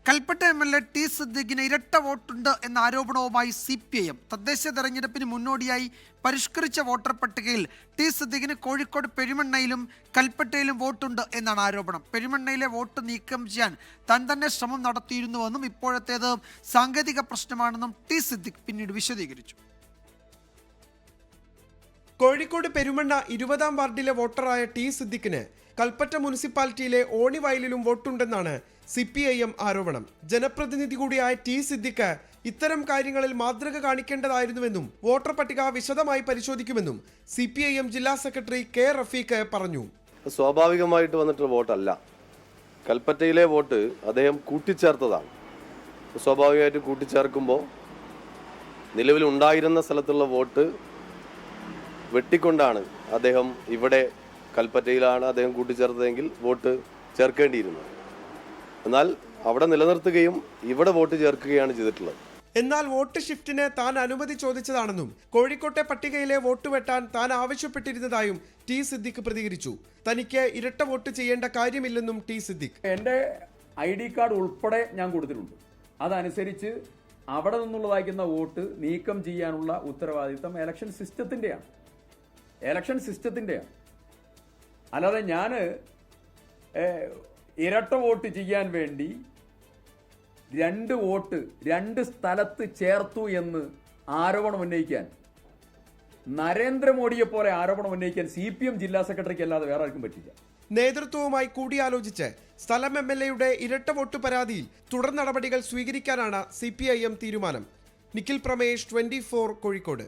Kalpetta MLA. T സിദ്ദിഖിന് ഇരട്ട വോട്ടുണ്ട് എന്ന ആരോപണവുമായി CPIM. തദ്ദേശ തെരഞ്ഞെടുപ്പിന് മുന്നോടിയായി പരിഷ്കരിച്ച വോട്ടർ പട്ടികയിൽ ടി സിദ്ദിഖിന് കോഴിക്കോട് പെരുമണ്ണയിലും കൽപ്പറ്റയിലും വോട്ടുണ്ട് എന്നാണ് ആരോപണം. പെരുമണ്ണയിലെ വോട്ട് നീക്കം ചെയ്യാൻ താൻ തന്നെ ശ്രമം നടത്തിയിരുന്നുവെന്നും ഇപ്പോഴത്തേത് സാങ്കേതിക പ്രശ്നമാണെന്നും ടി സിദ്ദിഖ് പിന്നീട് വിശദീകരിച്ചു. കോഴിക്കോട് പെരുമണ്ണ 20-ാം വാർഡിലെ വോട്ടറായ ടി സിദ്ദിഖിന് കൽപ്പറ്റ മുനിസിപ്പാലിറ്റിയിലെ ഓണിവയലിലും വോട്ടുണ്ടെന്നാണ് CPIM ആരോപണം. ജനപ്രതിനിധി കൂടിയായ ടി സിദ്ദിഖ് ഇത്തരം കാര്യങ്ങളിൽ മാതൃക കാണിക്കേണ്ടതായിരുന്നുവെന്നും വോട്ടർ പട്ടിക വിശദമായി പരിശോധിക്കുമെന്നും CPIM ജില്ലാ സെക്രട്ടറി K. റഫീഖ് പറഞ്ഞു. സ്വാഭാവികമായിട്ട് വന്നിട്ടുള്ള വോട്ടല്ല, കൽപ്പറ്റയിലെ വോട്ട് അദ്ദേഹം കൂട്ടിച്ചേർത്തതാണ്. സ്വാഭാവികമായിട്ട് കൂട്ടിച്ചേർക്കുമ്പോൾ നിലവിലുണ്ടായിരുന്ന സ്ഥലത്തുള്ള വോട്ട് വെട്ടിക്കൊണ്ടാണ് അദ്ദേഹം ഇവിടെ കൽപ്പറ്റയിലാണ് അദ്ദേഹം കൂട്ടിച്ചേർത്തതെങ്കിൽ വോട്ട് ചേർക്കേണ്ടിയിരുന്നത്. എന്നാൽ അവിടെ നിലനിർത്തുകയും ഇവിടെ വോട്ട് ചേർക്കുകയാണ് ചെയ്തിട്ടുള്ളത്. എന്നാൽ വോട്ട് ഷിഫ്റ്റിന് താൻ അനുമതി ചോദിച്ചതാണെന്നും കോഴിക്കോട്ടെ പട്ടികയിലെ വോട്ട് വെട്ടാൻ താൻ ആവശ്യപ്പെട്ടിരുന്നതായും ടി സിദ്ദിഖ് പ്രതികരിച്ചു. തനിക്ക് ഇരട്ട വോട്ട് ചെയ്യേണ്ട കാര്യമില്ലെന്നും ടി സിദ്ദിഖ്. എൻ്റെ ID കാർഡ് ഉൾപ്പെടെ ഞാൻ കൊടുത്തിട്ടുണ്ട്. അതനുസരിച്ച് അവിടെ നിന്നുള്ളതായിരിക്കുന്ന വോട്ട് നീക്കം ചെയ്യാനുള്ള ഉത്തരവാദിത്തം ഇലക്ഷൻ സിസ്റ്റത്തിൻ്റെയാണ്. അല്ലാതെ ഞാൻ ഇരട്ട വോട്ട് ചെയ്യാൻ വേണ്ടി 2 വോട്ട് 2 സ്ഥലത്ത് ചേർത്തു എന്ന് ആരോപണം ഉന്നയിക്കാൻ, നരേന്ദ്രമോദിയെ പോലെ ആരോപണം ഉന്നയിക്കാൻ CPM ജില്ലാ സെക്രട്ടറിക്ക് അല്ലാതെ വേറെ ആർക്കും പറ്റില്ല. നേതൃത്വവുമായി കൂടിയാലോചിച്ച് സ്ഥലം MLA-യുടെ ഇരട്ട വോട്ട് പരാതിയിൽ തുടർ നടപടികൾ സ്വീകരിക്കാനാണ് CPIM തീരുമാനം. നിഖിൽ പ്രമേഷ്, 24 കോഴിക്കോട്.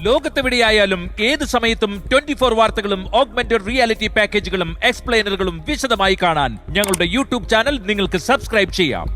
ലോകത്തെവിടെയായാലും ഏത് സമയത്തും 24 വാർത്തകളും ഓഗ്മെന്റഡ് റിയാലിറ്റി പാക്കേജുകളും എക്സ്പ്ലെയിനറുകളും വിശദമായി കാണാൻ ഞങ്ങളുടെ YouTube ചാനൽ നിങ്ങൾക്ക് സബ്സ്ക്രൈബ് ചെയ്യാം.